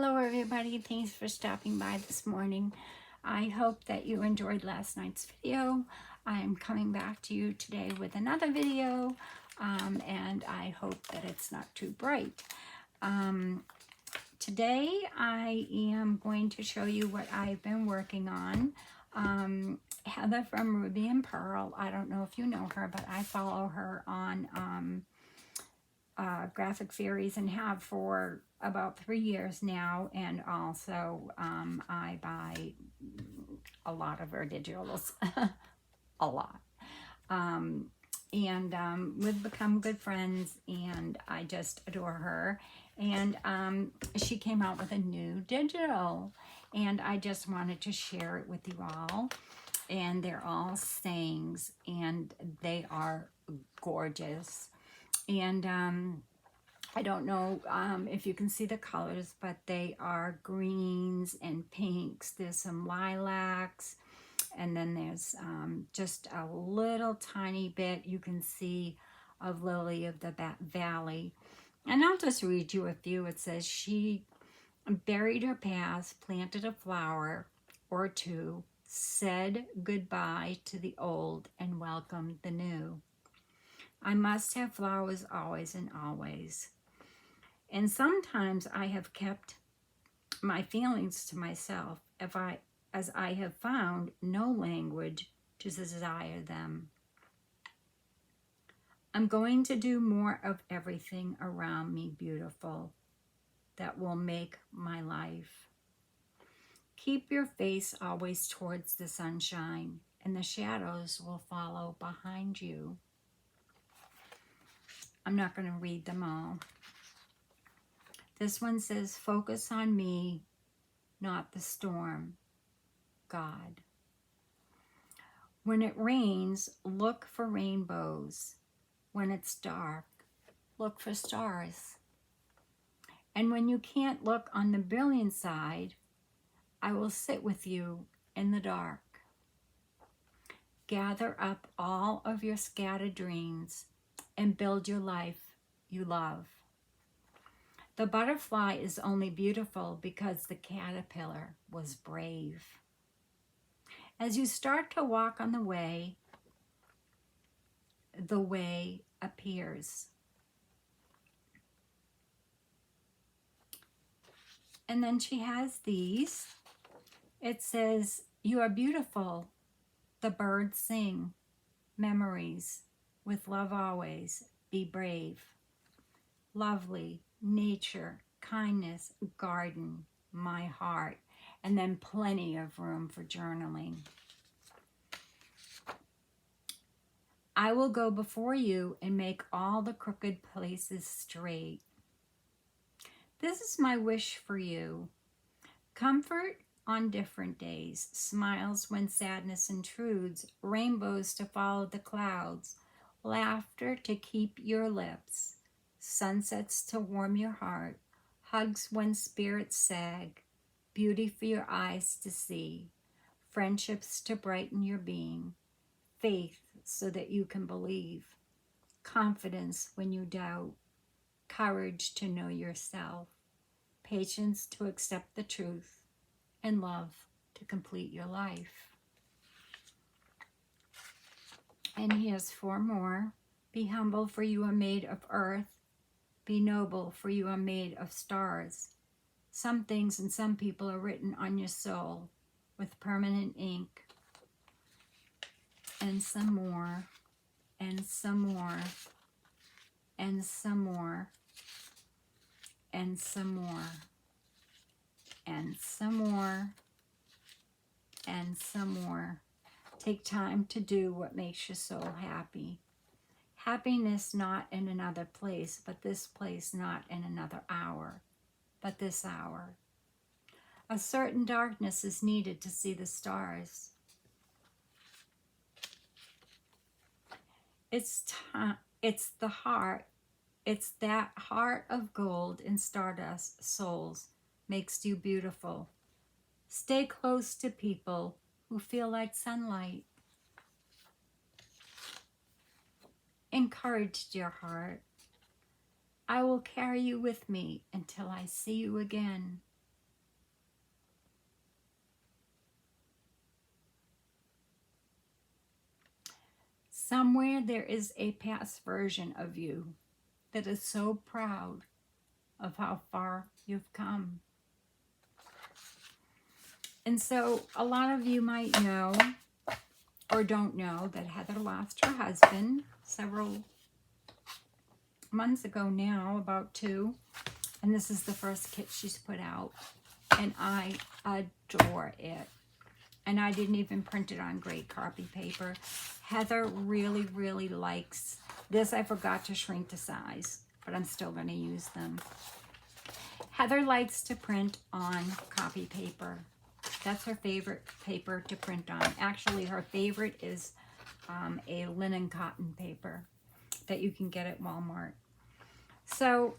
Hello everybody, thanks for stopping by this morning. I hope that you enjoyed last night's video. I'm coming back to you today with another video, and I hope that it's not too bright. Today I am going to show you what I've been working on. Heather from Ruby and Pearl, I don't know if you know her, but I follow her on graphic series and have for about 3 years now, and also I buy a lot of her digitals, a lot, and we've become good friends, and I just adore her. And she came out with a new digital, and I just wanted to share it with you all. And they're all sayings, and they are gorgeous. And I don't know if you can see the colors, but they are greens and pinks. There's some lilacs, and then there's just a little tiny bit you can see of Lily of the Valley. And I'll just read you a few. It says, she buried her past, planted a flower or two, said goodbye to the old and welcomed the new. I must have flowers always and always. And sometimes I have kept my feelings to myself as I have found no language to desire them. I'm going to do more of everything around me beautiful that will make my life. Keep your face always towards the sunshine, and the shadows will follow behind you. I'm not going to read them all. This one says, focus on me, not the storm, God. When it rains, look for rainbows. When it's dark, look for stars. And when you can't look on the brilliant side, I will sit with you in the dark. Gather up all of your scattered dreams and build your life you love. The butterfly is only beautiful because the caterpillar was brave. As you start to walk on the way appears. And then she has these. It says, you are beautiful. The birds sing. Memories. With love always. Be brave. Lovely. Nature, kindness, garden, my heart, and then plenty of room for journaling. I will go before you and make all the crooked places straight. This is my wish for you. Comfort on different days, smiles when sadness intrudes, rainbows to follow the clouds, laughter to keep your lips. Sunsets to warm your heart, hugs when spirits sag, beauty for your eyes to see, friendships to brighten your being, faith so that you can believe, confidence when you doubt, courage to know yourself, patience to accept the truth, and love to complete your life. And here's 4 more. Be humble, for you are made of earth. Be noble, for you are made of stars. Some things and some people are written on your soul with permanent ink. And some more, and some more, and some more, and some more, and some more, and some more. Take time to do what makes your soul happy. Happiness not in another place, but this place not in another hour, but this hour. A certain darkness is needed to see the stars. It's the heart. It's that heart of gold and stardust souls makes you beautiful. Stay close to people who feel like sunlight. Encouraged your heart. I will carry you with me until I see you again. Somewhere there is a past version of you that is so proud of how far you've come. And so a lot of you might know or don't know that Heather lost her husband several months ago now, about 2. And this is the first kit she's put out. And I adore it. And I didn't even print it on great copy paper. Heather really, really likes this. I forgot to shrink to size, but I'm still going to use them. Heather likes to print on copy paper. That's her favorite paper to print on. Actually, her favorite is a linen cotton paper that you can get at Walmart. So,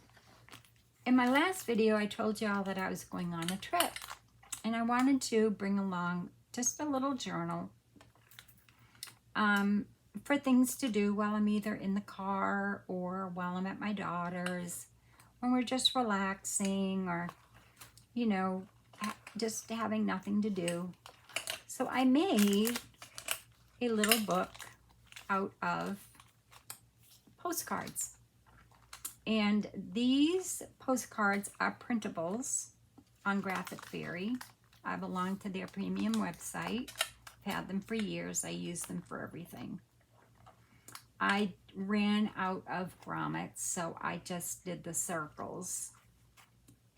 in my last video, I told y'all that I was going on a trip. And I wanted to bring along just a little journal for things to do while I'm either in the car or while I'm at my daughter's, when we're just relaxing or, you know, just having nothing to do. So I made a little book out of postcards. And these postcards are printables on Graphic Fairy. I belong to their premium website. I've had them for years. I use them for everything. I ran out of grommets, so I just did the circles.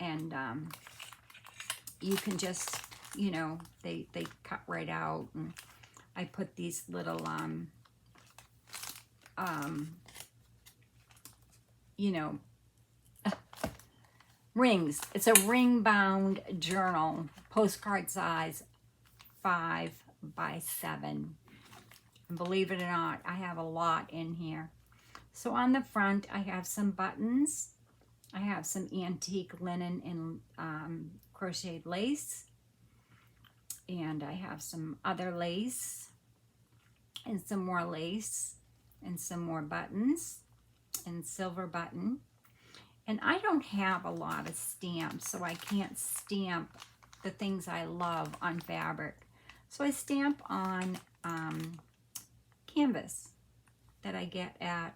And you can just, you know, they cut right out. And I put these little, you know, rings. It's a ring-bound journal, postcard size, 5 by 7. And believe it or not, I have a lot in here. So on the front, I have some buttons. I have some antique linen and crocheted lace. And I have some other lace and some more lace and some more buttons and silver button. And I don't have a lot of stamps, so I can't stamp the things I love on fabric. So I stamp on canvas that I get at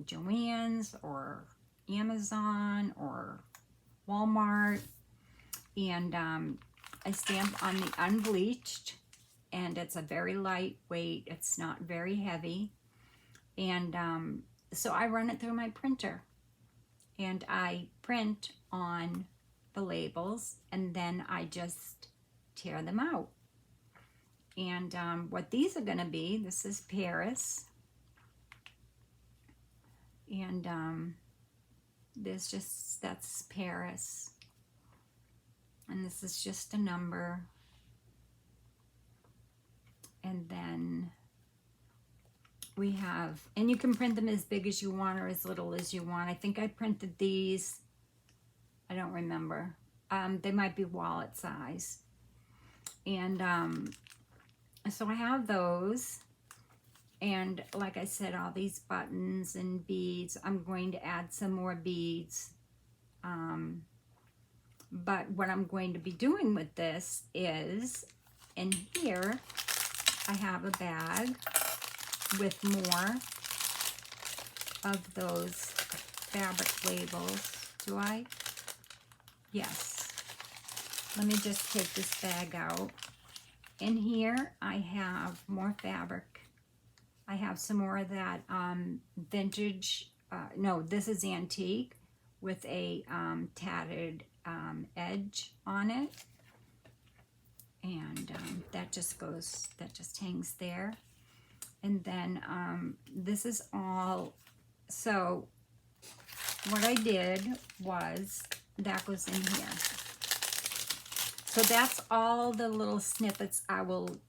Joann's or Amazon or Walmart. And I stamp on the unbleached, and it's a very lightweight. It's not very heavy. And so I run it through my printer. And I print on the labels, and then I just tear them out. And what these are going to be, this is Paris. And that's Paris. And this is just a number. And then we have, and you can print them as big as you want or as little as you want. I think I printed these, I don't remember. They might be wallet size. And so I have those. And like I said, all these buttons and beads. I'm going to add some more beads. But what I'm going to be doing with this is, in here, I have a bag with more of those fabric labels. Do I? Yes. Let me just take this bag out. In here, I have more fabric. I have some more of that vintage, no, this is antique with a tattered edge on it. And that just hangs there. And then this is all, so what I did was, that goes in here. So that's all the little snippets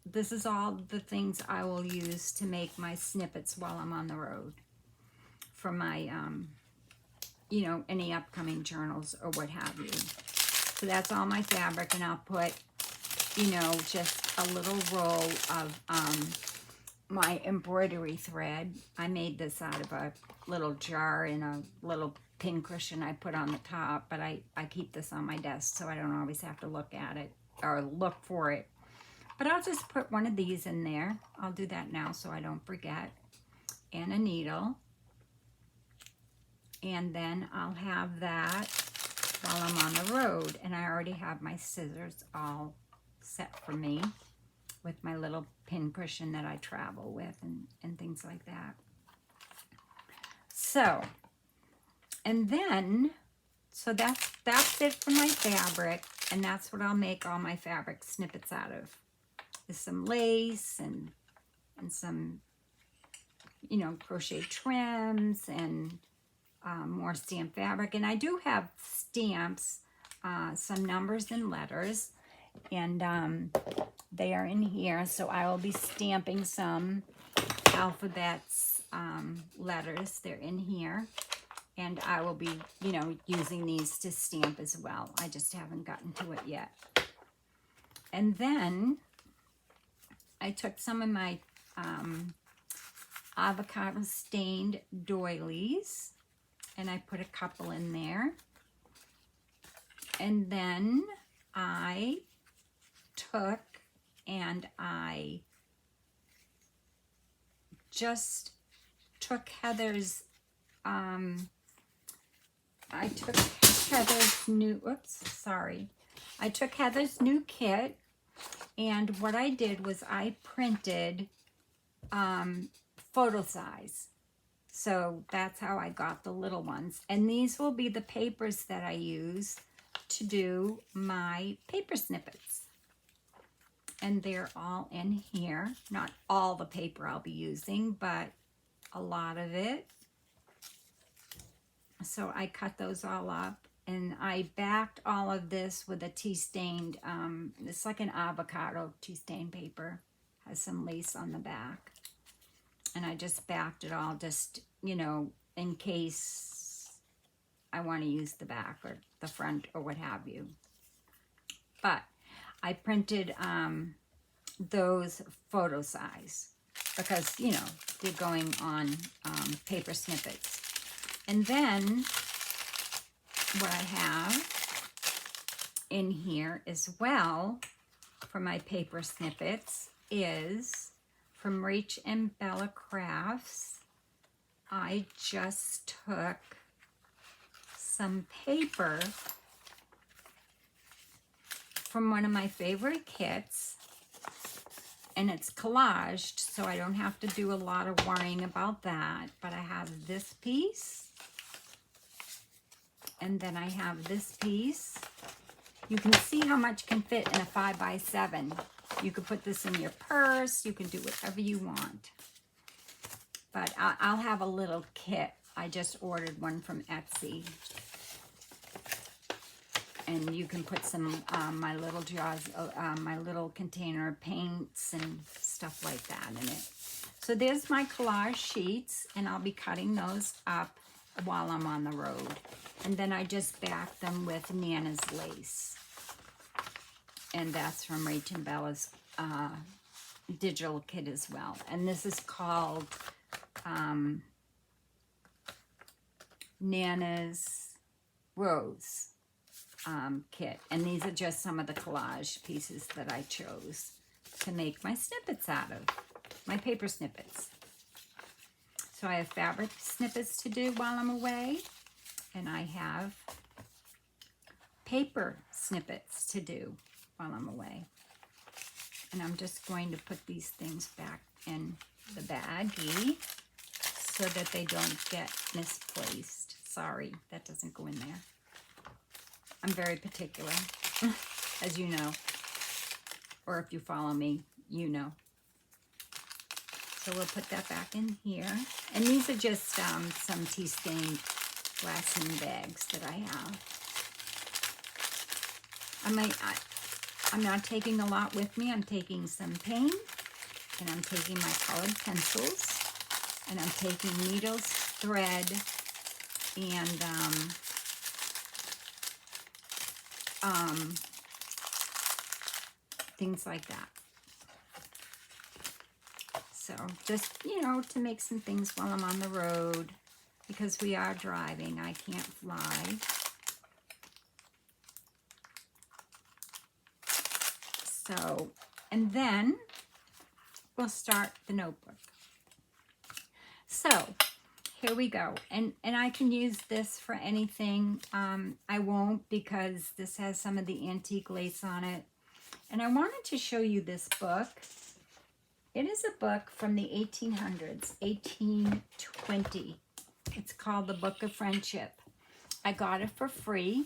this is all the things I will use to make my snippets while I'm on the road. For my, you know, any upcoming journals or what have you. So that's all my fabric, and I'll put, you know, just a little roll of my embroidery thread. I made this out of a little jar in a little pin cushion I put on the top, but I keep this on my desk so I don't always have to look at it or look for it. But I'll just put one of these in there. I'll do that now so I don't forget. And a needle. And then I'll have that while I'm on the road. And I already have my scissors all set for me with my little pin cushion that I travel with and things like that. So, and then, so that's it for my fabric. And that's what I'll make all my fabric snippets out of. Is some lace and some, you know, crochet trims and more stamp fabric. And I do have stamps, some numbers and letters, and they are in here. So I will be stamping some alphabets, letters. They're in here. And I will be, you know, using these to stamp as well. I just haven't gotten to it yet. And then I took some of my avocado stained doilies and I put a couple in there. And then I took and I just took Heather's, I took Heather's new kit, and what I did was I printed photo size. So that's how I got the little ones. And these will be the papers that I use to do my paper snippets. And they're all in here. Not all the paper I'll be using, but a lot of it. So I cut those all up and I backed all of this with a tea stained, it's like an avocado tea stained paper. Has some lace on the back. And I just backed it all just, you know, in case I want to use the back or the front or what have you. But I printed those photo size because, you know, they're going on paper snippets. And then what I have in here as well for my paper snippets is from Rach and Bella Crafts. I just took some paper from one of my favorite kits, and it's collaged, so I don't have to do a lot of worrying about that. But I have this piece, and then I have this piece. You can see how much can fit in a 5x7. You could put this in your purse. You can do whatever you want. But I'll have a little kit. I just ordered one from Etsy. And you can put some, my little jars, my little container of paints and stuff like that in it. So there's my collage sheets, and I'll be cutting those up while I'm on the road. And then I just back them with Nana's lace. And that's from Rach and Bella's digital kit as well. And this is called Nana's Rose kit. And these are just some of the collage pieces that I chose to make my snippets out of, my paper snippets. So I have fabric snippets to do while I'm away, and I have paper snippets to do while I'm away. And I'm just going to put these things back in the baggie so that they don't get misplaced. Sorry, that doesn't go in there. I'm very particular, as you know, or if you follow me, you know. So we'll put that back in here. And these are just some tea-stained glassine bags that I have. I'm not taking a lot with me. I'm taking some paint, and I'm taking my colored pencils, and I'm taking needles, thread, and things like that. So just, you know, to make some things while I'm on the road, because we are driving. I can't fly. So, And then we'll start the notebook. So here we go. And I can use this for anything. I won't, because this has some of the antique lace on it. And I wanted to show you this book. It is a book from the 1800s, 1820. It's called The Book of Friendship. I got it for free,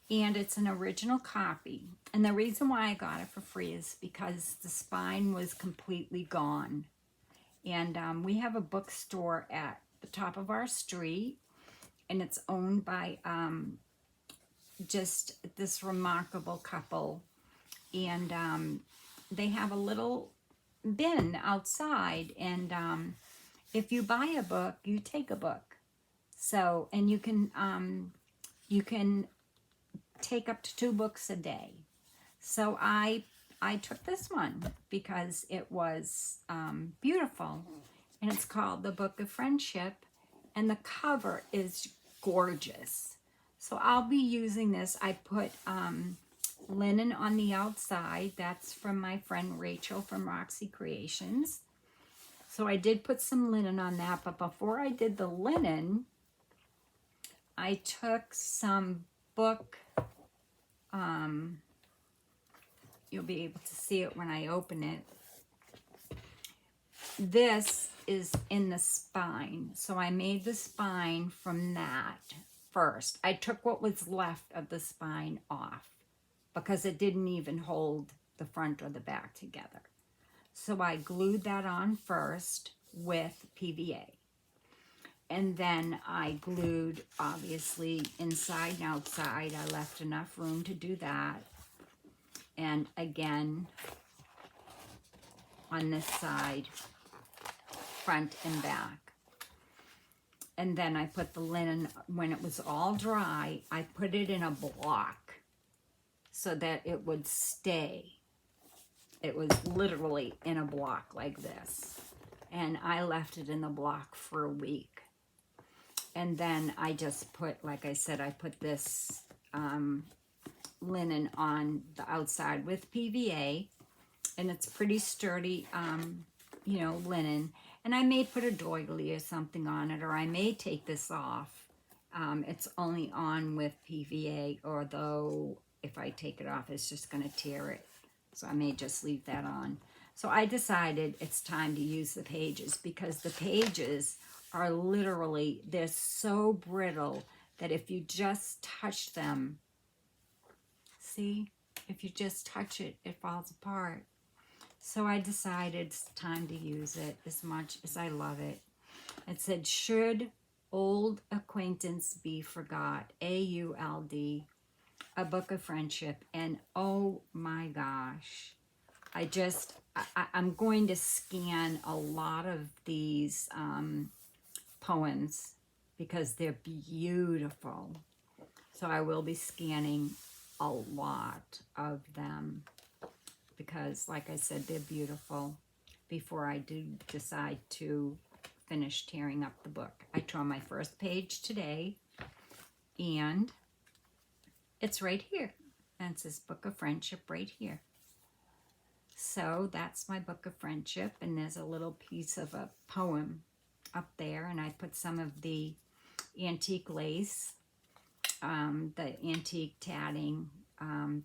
and it's an original copy. And the reason why I got it for free is because the spine was completely gone. And we have a bookstore at the top of our street, and it's owned by just this remarkable couple. And they have a little bin outside, and if you buy a book, you take a book. So, and you can take up to 2 books a day. So I took this one because it was beautiful, and it's called The Book of Friendship, and the cover is gorgeous. So I'll be using this. I put linen on the outside. That's from my friend Rachel from Roxy Creations. So I did put some linen on that, but before I did the linen, I took some book, you'll be able to see it when I open it. This is in the spine, so I made the spine from that first. I took what was left of the spine off because it didn't even hold the front or the back together. So I glued that on first with PVA. And then I glued, obviously, inside and outside. I left enough room to do that. And again, on this side, front and back. And then I put the linen, when it was all dry, I put it in a block so that it would stay. It was literally in a block like this. And I left it in the block for a week. And then I just put, like I said, I put this linen on the outside with PVA. And it's pretty sturdy, you know, linen. And I may put a doily or something on it, or I may take this off. It's only on with PVA, although if I take it off, it's just going to tear it. So I may just leave that on. So I decided it's time to use the pages, because the pages are literally, they're so brittle that if you just touch them, see, if you just touch it, it falls apart. So I decided it's time to use it as much as I love it. It said, should old acquaintance be forgot, AULD, a book of friendship. And oh my gosh, I'm going to scan a lot of these poems because they're beautiful. So I will be scanning a lot of them because, like I said, they're beautiful before I do decide to finish tearing up the book. I tore my first page today, and it's right here. And it says Book of Friendship right here. So that's my Book of Friendship, and there's a little piece of a poem up there, and I put some of the antique lace, the antique tatting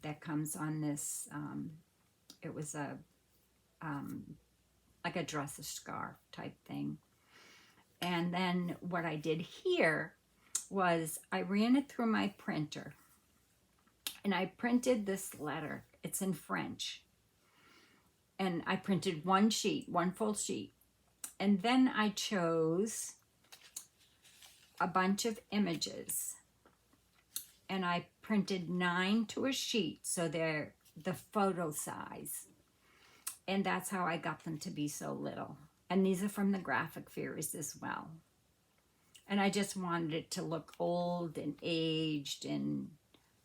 that comes on this. It was a like a dress, a scarf type thing. And then what I did here was I ran it through my printer, and I printed this letter. It's in French. And I printed one sheet, one full sheet. And then I chose a bunch of images. And I printed 9 to a sheet, so they're the photo size. And that's how I got them to be so little. And these are from the graphic fairs as well. And I just wanted it to look old and aged, and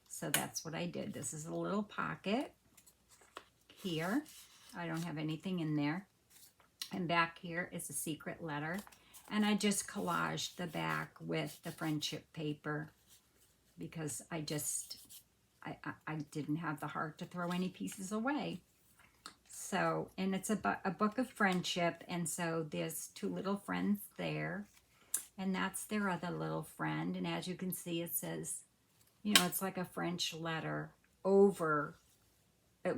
so that's what I did. This is a little pocket here. I don't have anything in there. And back here is a secret letter. And I just collaged the back with the friendship paper because I didn't have the heart to throw any pieces away. So, and it's a book of friendship, and so there's two little friends there, and that's their other little friend. And as you can see, it says, you know, it's like a French letter over,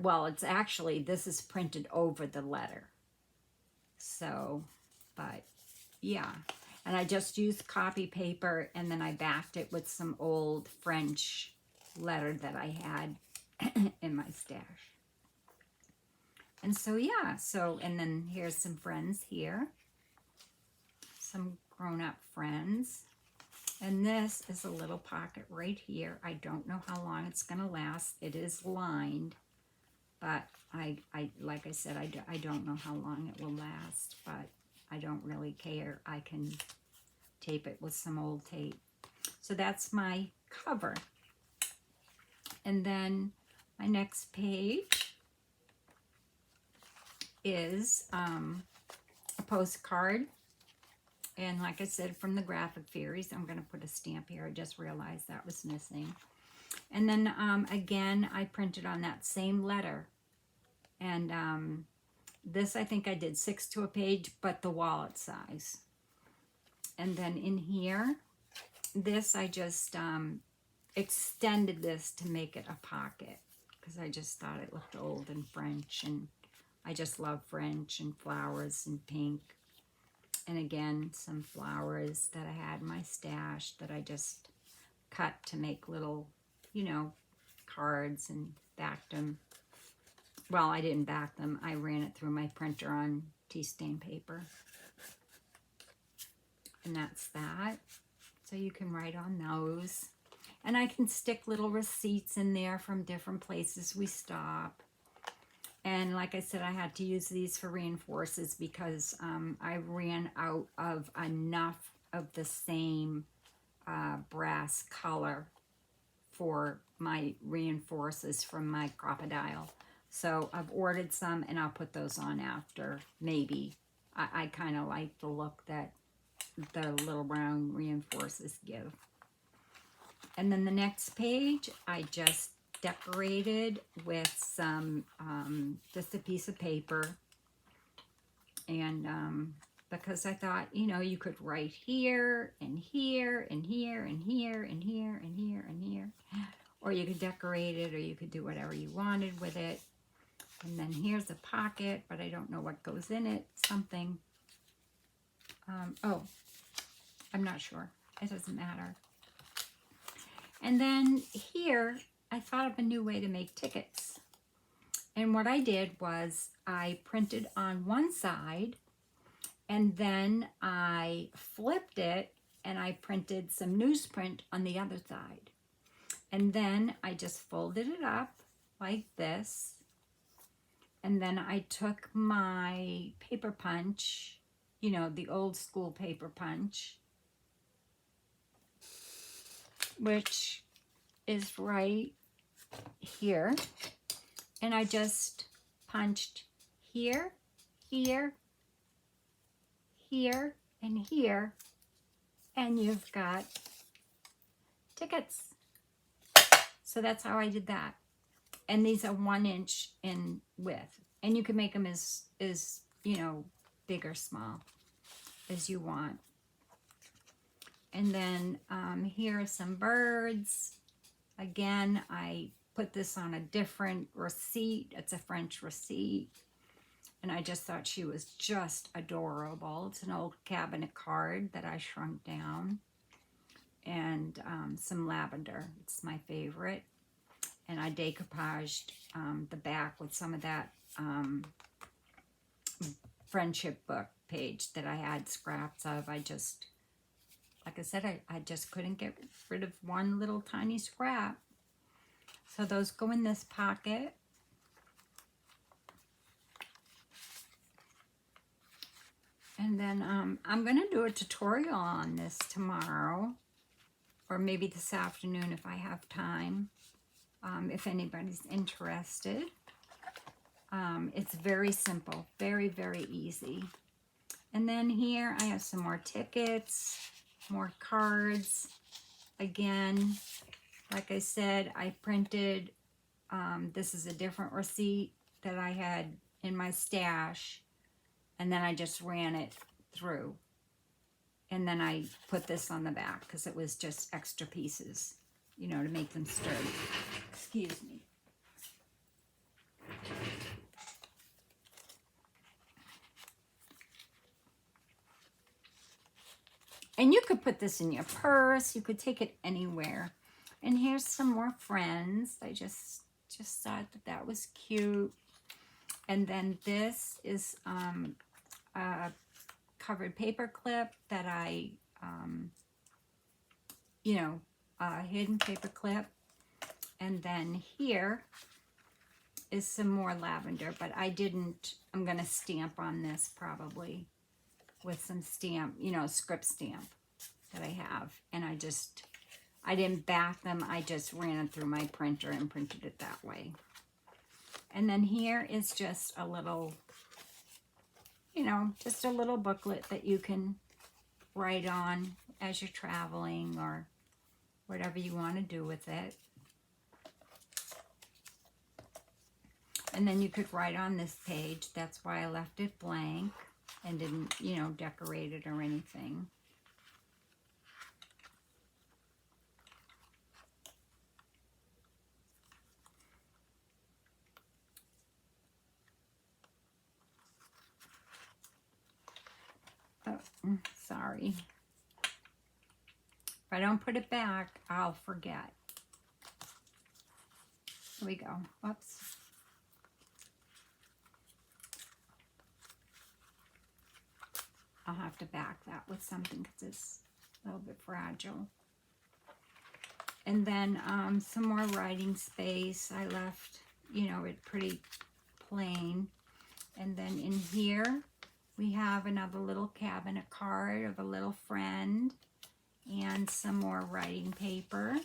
well, it's actually, this is printed over the letter. So, but yeah. And I just used copy paper, and then I backed it with some old French letter that I had in my stash. And so, yeah, so, and then here's some friends here. Some grown-up friends. And this is a little pocket right here. I don't know how long it's going to last. It is lined, but I like I said, I don't know how long it will last, but I don't really care. I can tape it with some old tape. So that's my cover. And then my next page is a postcard. And like I said, from the Graphic Fairies, I'm going to put a stamp here. I just realized that was missing. And then again, I printed on that same letter. And this, I think I did 6 to a page, but the wallet size. And then in here, this I just extended this to make it a pocket, because I just thought it looked old and French, and I just love French and flowers and pink. And again, some flowers that I had in my stash that I just cut to make little, you know, cards, and backed them. Well, I didn't back them. I ran it through my printer on tea stain paper. And that's that. So you can write on those. And I can stick little receipts in there from different places we stop. And like I said, I had to use these for reinforcers because I ran out of enough of the same brass color for my reinforcers from my crocodile. So I've ordered some, and I'll put those on after, maybe. I kind of like the look that the little round reinforcers give. And then the next page, I just decorated with some, just a piece of paper. And because I thought, you know, you could write here, and here, and here, and here, and here, and here, and here. Or you could decorate it, or you could do whatever you wanted with it. And then here's a pocket, but I don't know what goes in it. Something. Oh, I'm not sure. It doesn't matter. And then here, I thought of a new way to make tickets. And what I did was I printed on one side, and then I flipped it, and I printed some newsprint on the other side. And then I just folded it up like this. And then I took my paper punch, you know, the old school paper punch, which is right here. And I just punched here, here, here, and here. And you've got tickets. So that's how I did that. And these are 1 inch in width. And you can make them as you know, big or small as you want. And then here are some birds. Again, I put this on a different receipt. It's a French receipt. And I just thought she was just adorable. It's an old cabinet card that I shrunk down. And some lavender. It's my favorite. And I decoupaged the back with some of that friendship book page that I had scraps of. I just, like I said, I just couldn't get rid of one little tiny scrap. So those go in this pocket. And then I'm going to do a tutorial on this tomorrow, or maybe this afternoon if I have time. If anybody's interested. It's very simple, very, very easy. And then here I have some more tickets, more cards. Again, like I said, I printed, this is a different receipt that I had in my stash, and then I just ran it through. And then I put this on the back because it was just extra pieces, you know, to make them sturdy. Excuse me. And you could put this in your purse. You could take it anywhere. And here's some more friends. I just thought that was cute. And then this is a covered paper clip that I, you know, a hidden paper clip. And then here is some more lavender, but I didn't, I'm going to stamp on this probably with some stamp, you know, script stamp that I have. And I didn't back them. I just ran it through my printer and printed it that way. And then here is just a little, you know, just a little booklet that you can write on as you're traveling or whatever you want to do with it. And then you could write on this page. That's why I left it blank and didn't, you know, decorate it or anything. Oh, sorry. If I don't put it back, I'll forget. Here we go. Whoops. I'll have to back that with something because it's a little bit fragile. And then some more writing space. I left, you know, it pretty plain. And then in here, we have another little cabinet card of a little friend and some more writing paper.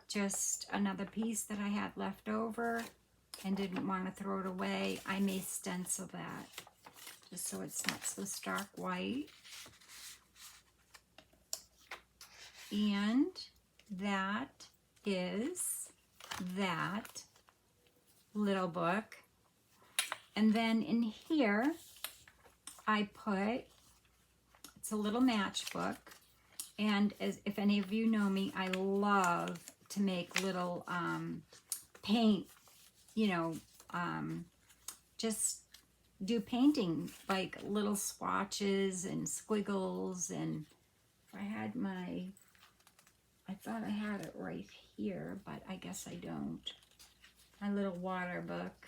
Just another piece that I had left over and didn't want to throw it away. I may stencil that just so it's not so stark white. And that is that little book. And then in here, I put, it's a little matchbook. And as if any of you know me, I love to make little paint, you know, just do painting, like little swatches and squiggles. And if I had I thought I had it right here, but I guess I don't. My little water book.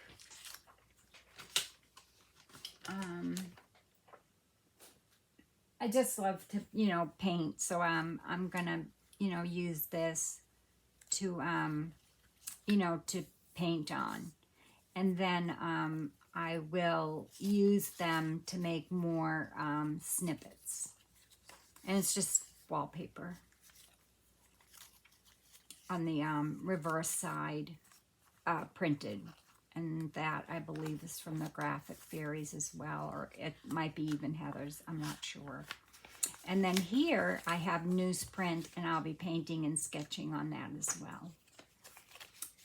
I just love to, you know, paint. So I'm gonna, you know, use this to, you know, to paint on. And then I will use them to make more snippets. And it's just wallpaper on the reverse side, printed. And that, I believe, is from the Graphic Fairies as well, or it might be even Heather's, I'm not sure. And then here, I have newsprint, and I'll be painting and sketching on that as well.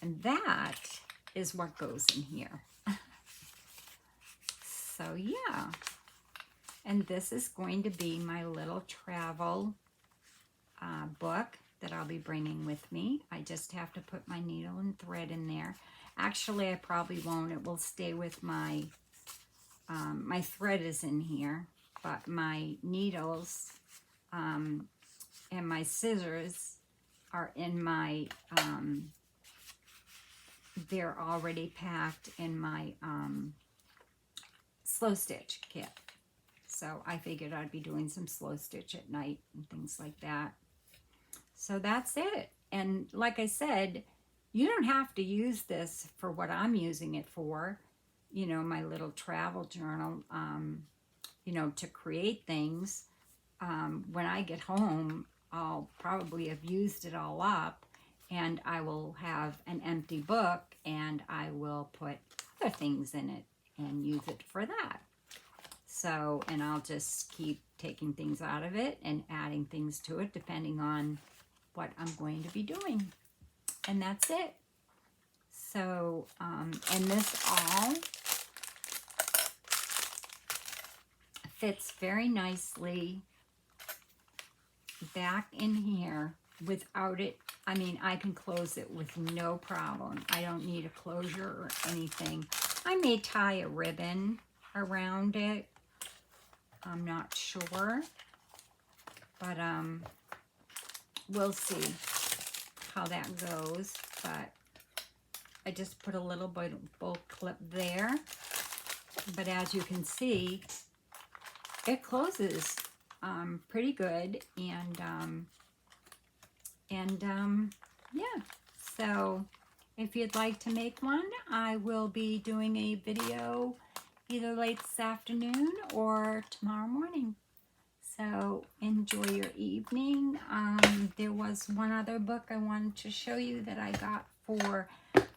And that is what goes in here. So, yeah. And this is going to be my little travel book that I'll be bringing with me. I just have to put my needle and thread in there. Actually, I probably won't. It will stay with my, my thread is in here, but my needles and my scissors are in my, they're already packed in my slow stitch kit. So I figured I'd be doing some slow stitch at night and things like that. So that's it. And like I said, you don't have to use this for what I'm using it for, you know, my little travel journal, you know, to create things. When I get home, I'll probably have used it all up, and I will have an empty book, and I will put other things in it and use it for that. So, and I'll just keep taking things out of it and adding things to it depending on what I'm going to be doing. And that's it. So, and this all fits very nicely back in here without it. I mean, I can close it with no problem. I don't need a closure or anything. I may tie a ribbon around it. I'm not sure, but we'll see how that goes. But I just put a little bit of bolt clip there. But as you can see, it closes pretty good, and yeah. So if you'd like to make one, I will be doing a video either late this afternoon or tomorrow morning. So enjoy your evening. There was one other book I wanted to show you that I got for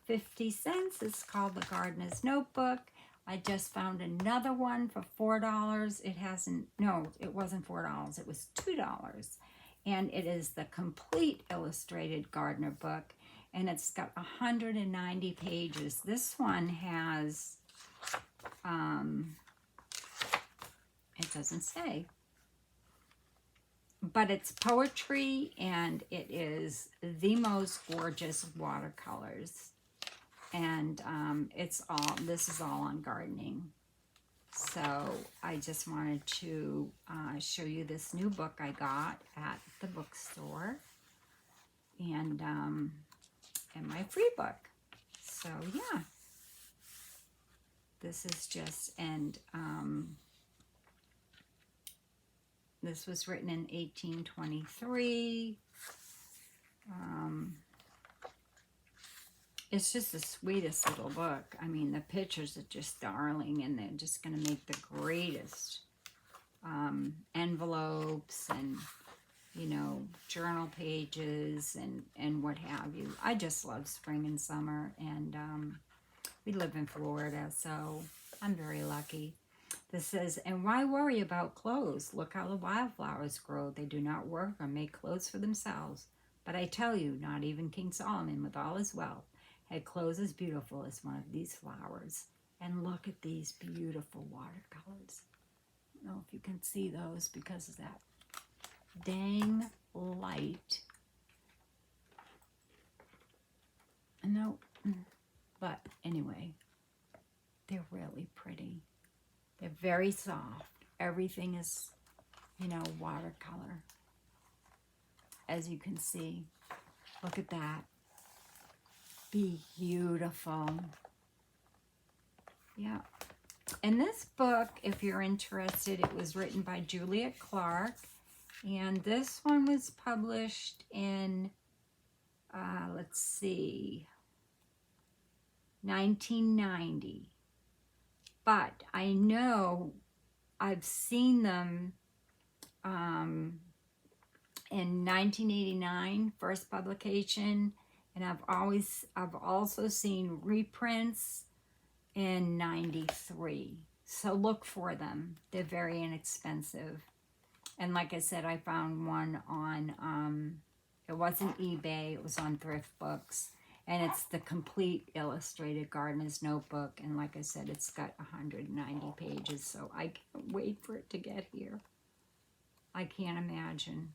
50 cents. It's called The Gardener's Notebook. I just found another one for $4. It hasn't, no, it wasn't $4. It was $2. And it is the complete illustrated gardener book. And it's got 190 pages. This one has, it doesn't say. But it's poetry, and it is the most gorgeous watercolors. And this is all on gardening. So I just wanted to show you this new book I got at the bookstore, and my free book. So yeah, this is just, and this was written in 1823. It's just the sweetest little book. I mean, the pictures are just darling, and they're just going to make the greatest envelopes and, you know, journal pages and what have you. I just love spring and summer, and we live in Florida, so I'm very lucky. This says, and why worry about clothes? Look how the wildflowers grow. They do not work or make clothes for themselves. But I tell you, not even King Solomon, with all his wealth, had clothes as beautiful as one of these flowers. And look at these beautiful watercolors. I don't know if you can see those because of that dang light. No, but anyway, they're really pretty. They're very soft. Everything is, you know, watercolor. As you can see, look at that. Beautiful. Yeah. And this book, if you're interested, it was written by Juliet Clark. And this one was published in, let's see, 1990. But I know I've seen them in 1989, first publication. And I've also seen reprints in 93. So look for them. They're very inexpensive. And like I said, I found one on, it wasn't eBay, it was on Thrift Books. And it's the complete illustrated gardener's notebook. And like I said, it's got 190 pages. So I can't wait for it to get here. I can't imagine.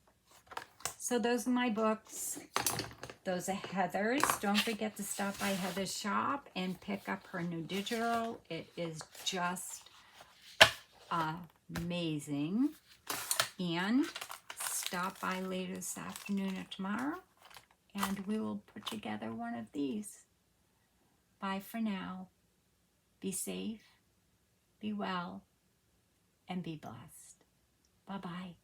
So those are my books. Those are Heather's. Don't forget to stop by Heather's shop and pick up her new digital. It is just amazing. And stop by later this afternoon or tomorrow, and we will put together one of these. Bye for now. Be safe, be well, and be blessed. Bye-bye.